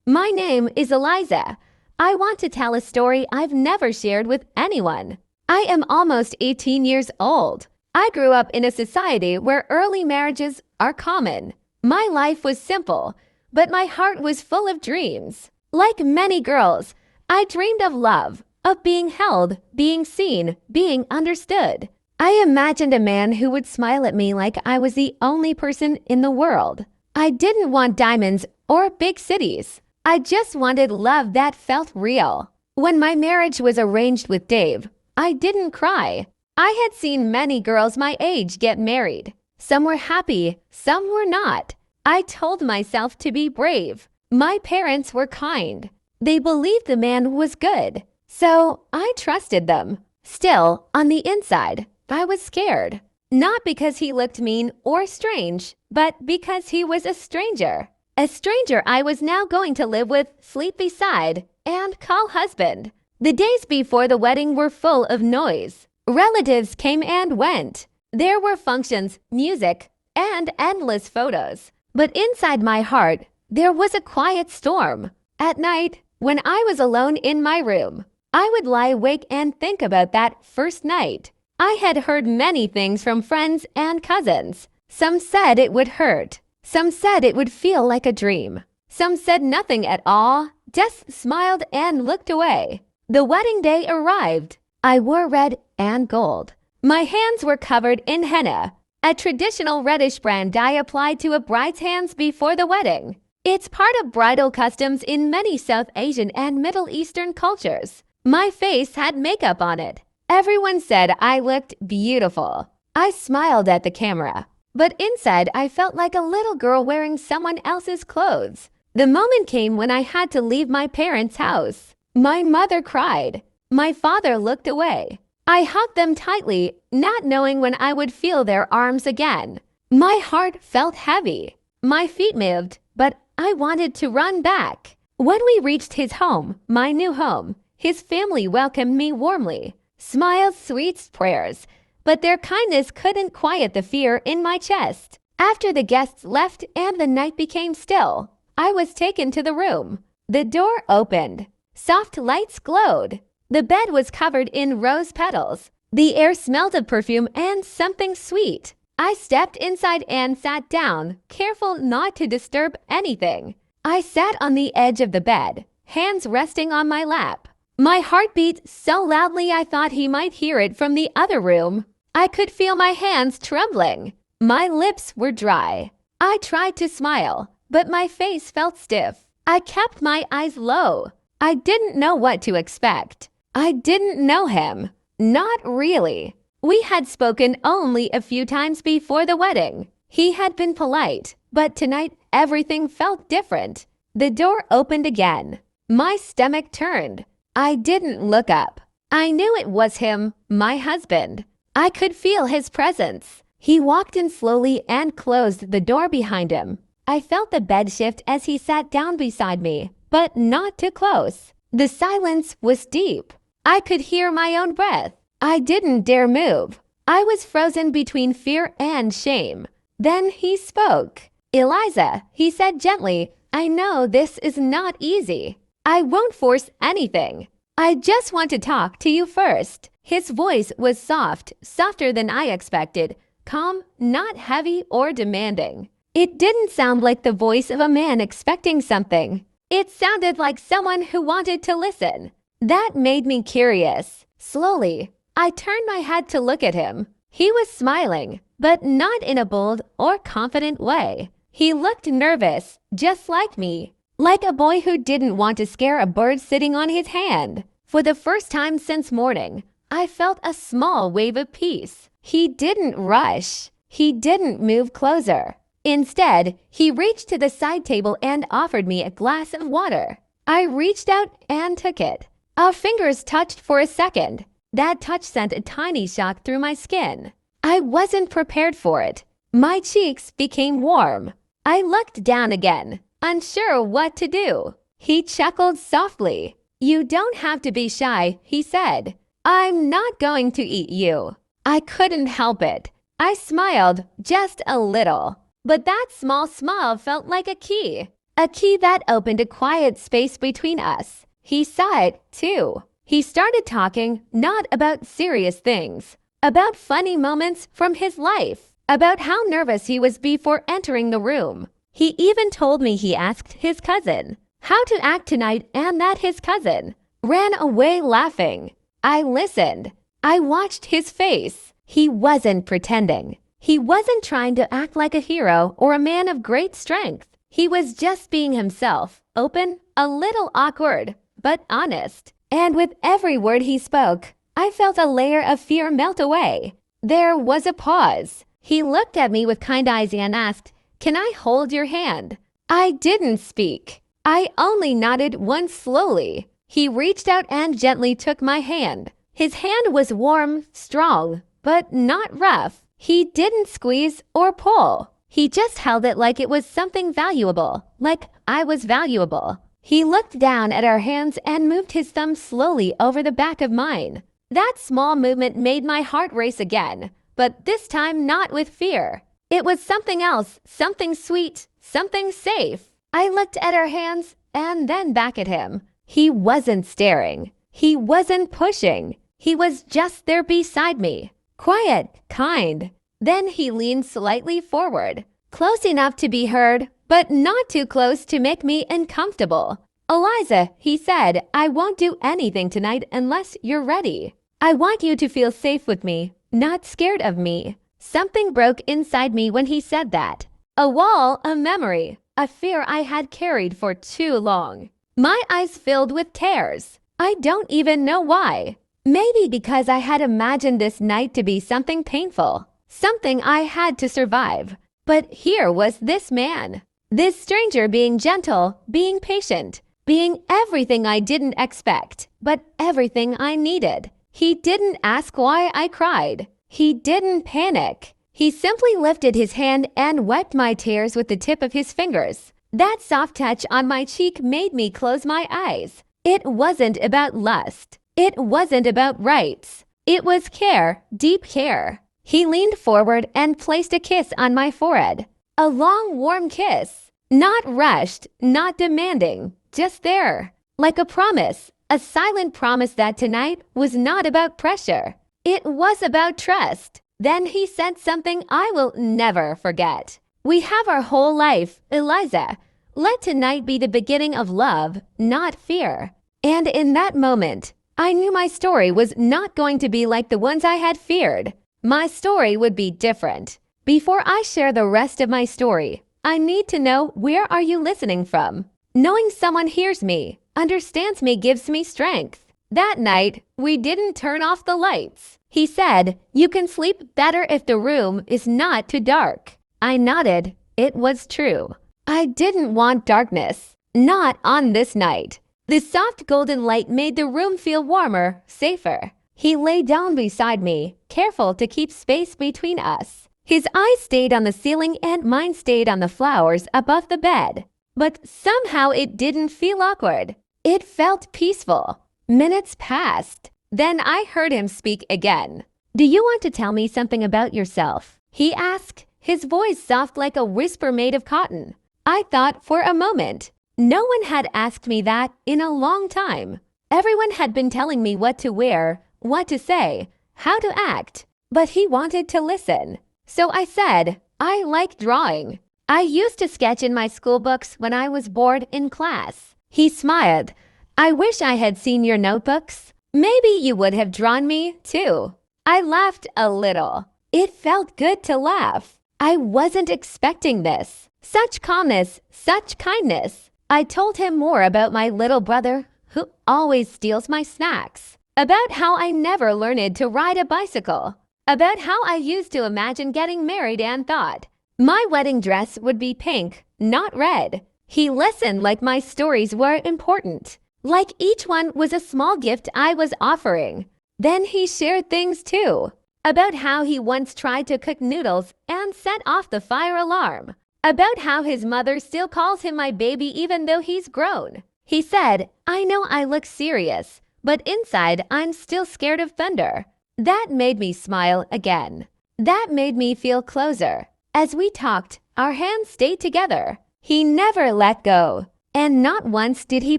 My name is Eliza. I want to tell a story I've never shared with anyone. I am almost 18 years old. I grew up in a society where early marriages are common. My life was simple, but my heart was full of dreams. Like many girls, I dreamed of love, of being held, being seen, being understood. I imagined a man who would smile at me like I was the only person in the world. I didn't want diamonds or big cities. I just wanted love that felt real. When my marriage was arranged with Dave, I didn't cry. I had seen many girls my age get married. Some were happy, some were not. I told myself to be brave. My parents were kind. They believed the man was good. So I trusted them. Still, on the inside, I was scared. Not because he looked mean or strange, but because he was a stranger. A stranger I was now going to live with, sleep beside, and call husband. The days before the wedding were full of noise. Relatives came and went. There were functions, music, and endless photos. But inside my heart, there was a quiet storm. At night, when I was alone in my room, I would lie awake and think about that first night. I had heard many things from friends and cousins. Some said it would hurt. Some said it would feel like a dream. Some said nothing at all, just smiled and looked away. The wedding day arrived. I wore red and gold. My hands were covered in henna, a traditional reddish brand dye applied to a bride's hands before the wedding. It's part of bridal customs in many South Asian and Middle Eastern cultures. My face had makeup on it. Everyone said I looked beautiful. I smiled at the camera, but inside I felt like a little girl wearing someone else's clothes. The moment came when I had to leave my parents' house. My mother cried. My father looked away. I hugged them tightly, not knowing when I would feel their arms again. My heart felt heavy. My feet moved, but I wanted to run back. When we reached his home, my new home, his family welcomed me warmly. Smiles, sweet prayers, but their kindness couldn't quiet the fear in my chest. After the guests left and the night became still, I was taken to the room. The door opened. Soft lights glowed. The bed was covered in rose petals. The air smelled of perfume and something sweet. I stepped inside and sat down, careful not to disturb anything. I sat on the edge of the bed, hands resting on my lap. My heart beat so loudly I thought he might hear it from the other room. I could feel my hands trembling. My lips were dry. I tried to smile, but my face felt stiff. I kept my eyes low. I didn't know what to expect. I didn't know him. Not really. We had spoken only a few times before the wedding. He had been polite, but tonight everything felt different. The door opened again. My stomach turned. I didn't look up. I knew it was him, my husband. I could feel his presence. He walked in slowly and closed the door behind him. I felt the bed shift as he sat down beside me, but not too close. The silence was deep. I could hear my own breath. I didn't dare move. I was frozen between fear and shame. Then he spoke. "Eliza," he said gently, "I know this is not easy. I won't force anything. I just want to talk to you first." His voice was soft, softer than I expected, calm, not heavy or demanding. It didn't sound like the voice of a man expecting something. It sounded like someone who wanted to listen. That made me curious. Slowly, I turned my head to look at him. He was smiling, but not in a bold or confident way. He looked nervous, just like me, like a boy who didn't want to scare a bird sitting on his hand. For the first time since morning, I felt a small wave of peace. He didn't rush. He didn't move closer. Instead, he reached to the side table and offered me a glass of water. I reached out and took it. Our fingers touched for a second. That touch sent a tiny shock through my skin. I wasn't prepared for it. My cheeks became warm. I looked down again, unsure what to do. He chuckled softly. "You don't have to be shy," he said. "I'm not going to eat you." I couldn't help it. I smiled just a little. But that small smile felt like a key. A key that opened a quiet space between us. He saw it, too. He started talking not about serious things, about funny moments from his life, about how nervous he was before entering the room. He even told me he asked his cousin how to act tonight and that his cousin ran away laughing. I listened. I watched his face. He wasn't pretending. He wasn't trying to act like a hero or a man of great strength. He was just being himself, open, a little awkward, but honest. And with every word he spoke, I felt a layer of fear melt away. There was a pause. He looked at me with kind eyes and asked, "Can I hold your hand?" I didn't speak. I only nodded once slowly. He reached out and gently took my hand. His hand was warm, strong, but not rough. He didn't squeeze or pull. He just held it like it was something valuable, like I was valuable. He looked down at our hands and moved his thumb slowly over the back of mine. That small movement made my heart race again, but this time not with fear. It was something else, something sweet, something safe. I looked at our hands and then back at him. He wasn't staring. He wasn't pushing. He was just there beside me. Quiet, kind. Then he leaned slightly forward, close enough to be heard, but not too close to make me uncomfortable. "Eliza," he said, "I won't do anything tonight unless you're ready. I want you to feel safe with me, not scared of me." Something broke inside me when he said that. A wall, a memory, a fear I had carried for too long. My eyes filled with tears. I don't even know why. Maybe because I had imagined this night to be something painful, something I had to survive. But here was this man, this stranger being gentle, being patient, being everything I didn't expect, but everything I needed. He didn't ask why I cried. He didn't panic. He simply lifted his hand and wiped my tears with the tip of his fingers. That soft touch on my cheek made me close my eyes. It wasn't about lust. It wasn't about rights. It was care, deep care. He leaned forward and placed a kiss on my forehead. A long, warm kiss. Not rushed, not demanding, just there. Like a promise, a silent promise that tonight was not about pressure. It was about trust. Then he said something I will never forget. "We have our whole life, Eliza. Let tonight be the beginning of love, not fear." And in that moment, I knew my story was not going to be like the ones I had feared. My story would be different. Before I share the rest of my story, I need to know, where are you listening from? Knowing someone hears me, understands me, gives me strength. That night, we didn't turn off the lights. He said, "You can sleep better if the room is not too dark." I nodded. It was true. I didn't want darkness. Not on this night. The soft golden light made the room feel warmer, safer. He lay down beside me, careful to keep space between us. His eyes stayed on the ceiling and mine stayed on the flowers above the bed. But somehow it didn't feel awkward. It felt peaceful. Minutes passed. Then I heard him speak again. "Do you want to tell me something about yourself?" he asked, his voice soft like a whisper made of cotton. I thought for a moment. No one had asked me that in a long time. Everyone had been telling me what to wear, what to say, how to act. But he wanted to listen. So I said, "I like drawing. I used to sketch in my school books when I was bored in class." He smiled. "I wish I had seen your notebooks. Maybe you would have drawn me, too." I laughed a little. It felt good to laugh. I wasn't expecting this. Such calmness, such kindness. I told him more about my little brother, who always steals my snacks. About how I never learned to ride a bicycle. About how I used to imagine getting married and thought my wedding dress would be pink, not red. He listened like my stories were important. Like each one was a small gift I was offering. Then he shared things too. About how he once tried to cook noodles and set off the fire alarm. About how his mother still calls him my baby even though he's grown. He said, "I know I look serious, but inside I'm still scared of thunder." That made me smile again. That made me feel closer. As we talked, our hands stayed together. He never let go. And not once did he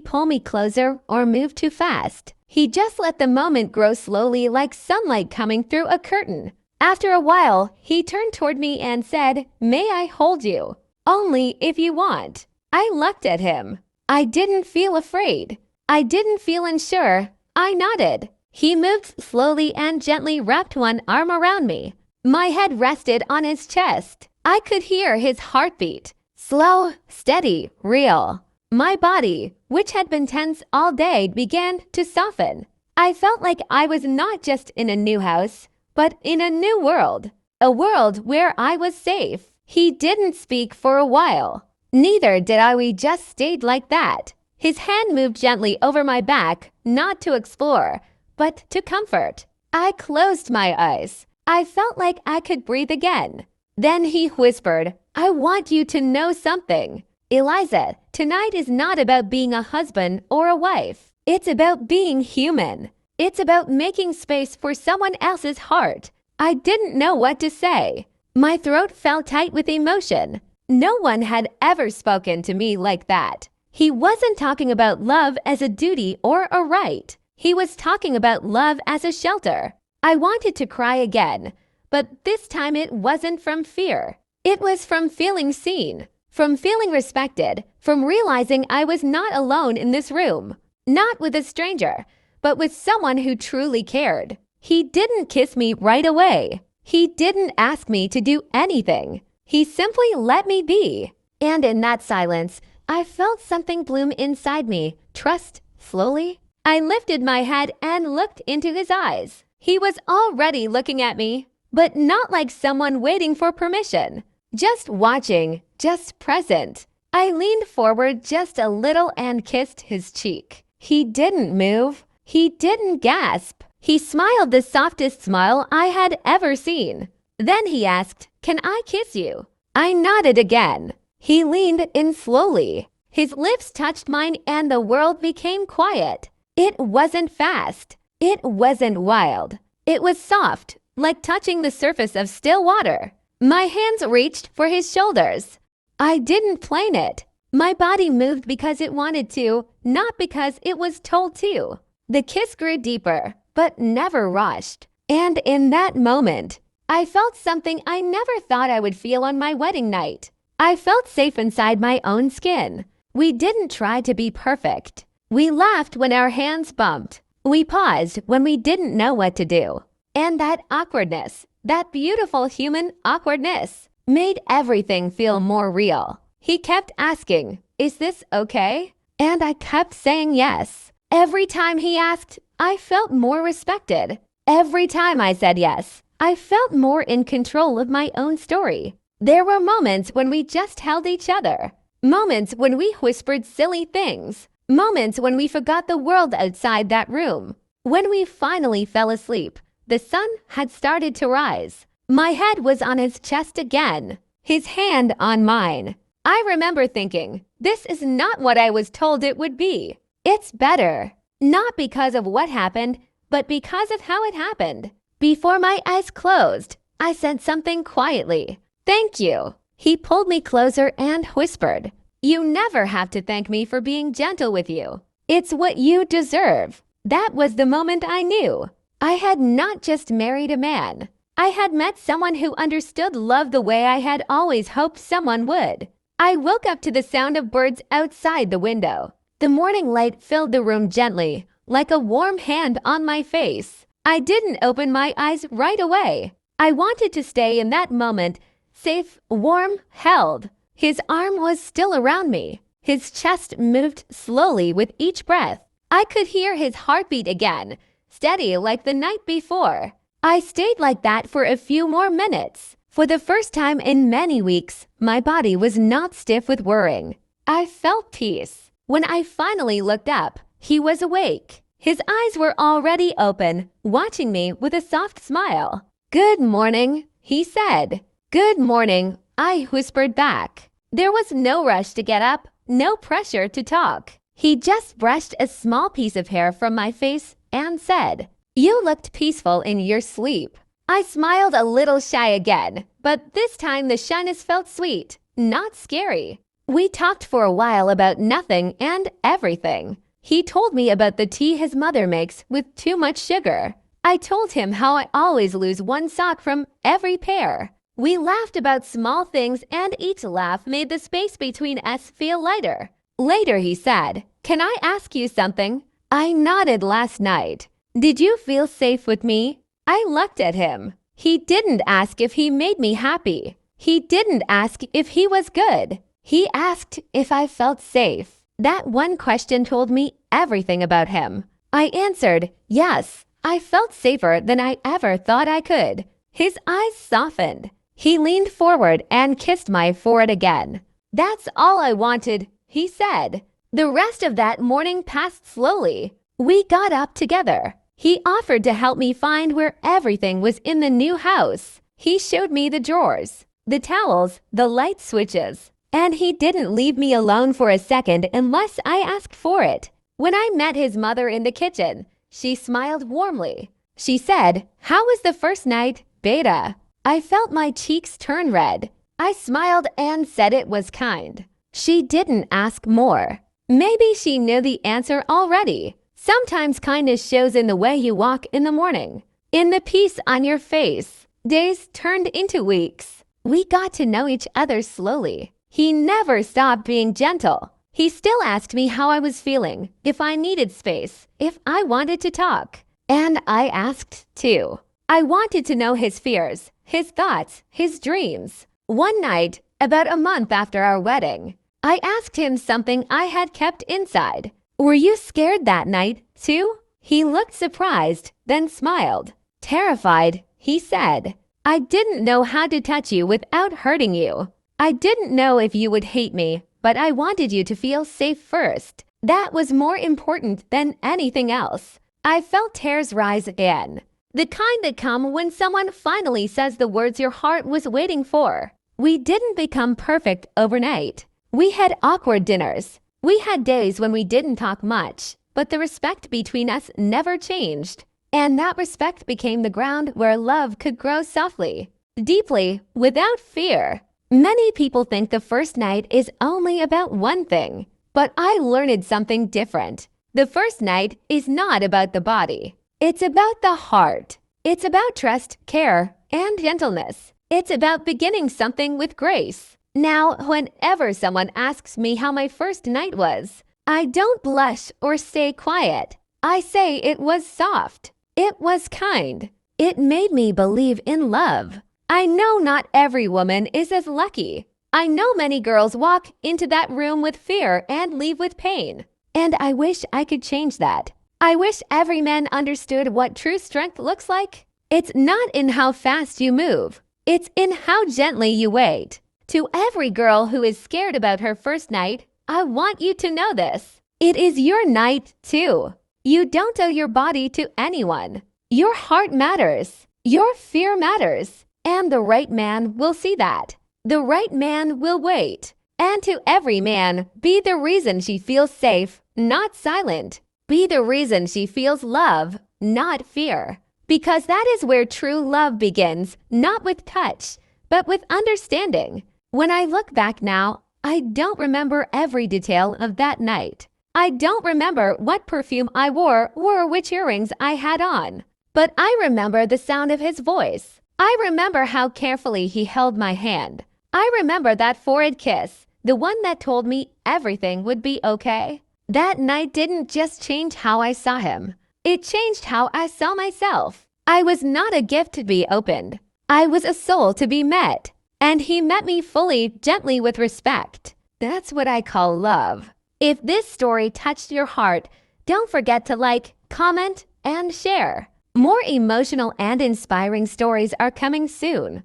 pull me closer or move too fast. He just let the moment grow slowly like sunlight coming through a curtain. After a while, he turned toward me and said, "May I hold you?" "Only if you want." I looked at him. I didn't feel afraid. I didn't feel unsure. I nodded. He moved slowly and gently wrapped one arm around me. My head rested on his chest. I could hear his heartbeat. Slow, steady, real. My body, which had been tense all day, began to soften. I felt like I was not just in a new house, but in a new world. A world where I was safe. He didn't speak for a while. Neither did I. We just stayed like that. His hand moved gently over my back, not to explore, but to comfort. I closed my eyes. I felt like I could breathe again. Then he whispered, "I want you to know something. Eliza, tonight is not about being a husband or a wife. It's about being human. It's about making space for someone else's heart." I didn't know what to say. My throat felt tight with emotion. No one had ever spoken to me like that. He wasn't talking about love as a duty or a right. He was talking about love as a shelter. I wanted to cry again, but this time it wasn't from fear. It was from feeling seen. From feeling respected, from realizing I was not alone in this room, not with a stranger, but with someone who truly cared. He didn't kiss me right away. He didn't ask me to do anything. He simply let me be. And in that silence, I felt something bloom inside me. Trust, slowly. I lifted my head and looked into his eyes. He was already looking at me, but not like someone waiting for permission. Just watching, just present. I leaned forward just a little and kissed his cheek. He didn't move. He didn't gasp. He smiled the softest smile I had ever seen. Then he asked, "Can I kiss you?" I nodded again. He leaned in slowly. His lips touched mine and the world became quiet. It wasn't fast. It wasn't wild. It was soft, like touching the surface of still water. My hands reached for his shoulders. I didn't plan it. My body moved because it wanted to, not because it was told to. The kiss grew deeper, but never rushed. And in that moment, I felt something I never thought I would feel on my wedding night. I felt safe inside my own skin. We didn't try to be perfect. We laughed when our hands bumped. We paused when we didn't know what to do. And that awkwardness, that beautiful human awkwardness, made everything feel more real. He kept asking, "Is this okay?" And I kept saying yes. Every time he asked, I felt more respected. Every time I said yes, I felt more in control of my own story. There were moments when we just held each other. Moments when we whispered silly things. Moments when we forgot the world outside that room. When we finally fell asleep, the sun had started to rise. My head was on his chest again, his hand on mine. I remember thinking, this is not what I was told it would be. It's better. Not because of what happened, but because of how it happened. Before my eyes closed, I said something quietly. "Thank you." He pulled me closer and whispered, "You never have to thank me for being gentle with you. It's what you deserve." That was the moment I knew. I had not just married a man. I had met someone who understood love the way I had always hoped someone would. I woke up to the sound of birds outside the window. The morning light filled the room gently, like a warm hand on my face. I didn't open my eyes right away. I wanted to stay in that moment, safe, warm, held. His arm was still around me. His chest moved slowly with each breath. I could hear his heartbeat again, steady like the night before. I stayed like that for a few more minutes. For the first time in many weeks, my body was not stiff with worrying. I felt peace. When I finally looked up, he was awake. His eyes were already open, watching me with a soft smile. "Good morning," he said. "Good morning," I whispered back. There was no rush to get up, no pressure to talk. He just brushed a small piece of hair from my face and said, "You looked peaceful in your sleep." I smiled a little shy again, but this time the shyness felt sweet, not scary. We talked for a while about nothing and everything. He told me about the tea his mother makes with too much sugar. I told him how I always lose one sock from every pair. We laughed about small things and each laugh made the space between us feel lighter. Later he said, "Can I ask you something?" I nodded last night. "Did you feel safe with me?" I looked at him. He didn't ask if he made me happy. He didn't ask if he was good. He asked if I felt safe. That one question told me everything about him. I answered, yes, I felt safer than I ever thought I could. His eyes softened. He leaned forward and kissed my forehead again. "That's all I wanted," he said. The rest of that morning passed slowly. We got up together. He offered to help me find where everything was in the new house. He showed me the drawers, the towels, the light switches. And he didn't leave me alone for a second unless I asked for it. When I met his mother in the kitchen, she smiled warmly. She said, "How was the first night, Beta?" I felt my cheeks turn red. I smiled and said it was kind. She didn't ask more. Maybe she knew the answer already. Sometimes kindness shows in the way you walk in the morning, in the peace on your face. Days turned into weeks. We got to know each other slowly. He never stopped being gentle. He still asked me how I was feeling, if I needed space, if I wanted to talk. And I asked too. I wanted to know his fears, his thoughts, his dreams. One night, about a month after our wedding, I asked him something I had kept inside. "Were you scared that night, too?" He looked surprised, then smiled. "Terrified," he said. "I didn't know how to touch you without hurting you. I didn't know if you would hate me, but I wanted you to feel safe first. That was more important than anything else." I felt tears rise again. The kind that come when someone finally says the words your heart was waiting for. We didn't become perfect overnight. We had awkward dinners. We had days when we didn't talk much, but the respect between us never changed. And that respect became the ground where love could grow softly, deeply, without fear. Many people think the first night is only about one thing, but I learned something different. The first night is not about the body. It's about the heart. It's about trust, care, and gentleness. It's about beginning something with grace. Now, whenever someone asks me how my first night was, I don't blush or stay quiet. I say it was soft. It was kind. It made me believe in love. I know not every woman is as lucky. I know many girls walk into that room with fear and leave with pain. And I wish I could change that. I wish every man understood what true strength looks like. It's not in how fast you move. It's in how gently you wait. To every girl who is scared about her first night, I want you to know this. It is your night too. You don't owe your body to anyone. Your heart matters. Your fear matters. And the right man will see that. The right man will wait. And to every man, be the reason she feels safe, not silent. Be the reason she feels love, not fear. Because that is where true love begins, not with touch, but with understanding. When I look back now, I don't remember every detail of that night. I don't remember what perfume I wore or which earrings I had on. But I remember the sound of his voice. I remember how carefully he held my hand. I remember that forehead kiss, the one that told me everything would be okay. That night didn't just change how I saw him. It changed how I saw myself. I was not a gift to be opened. I was a soul to be met. And he met me fully, gently, with respect. That's what I call love. If this story touched your heart, don't forget to like, comment, and share. More emotional and inspiring stories are coming soon.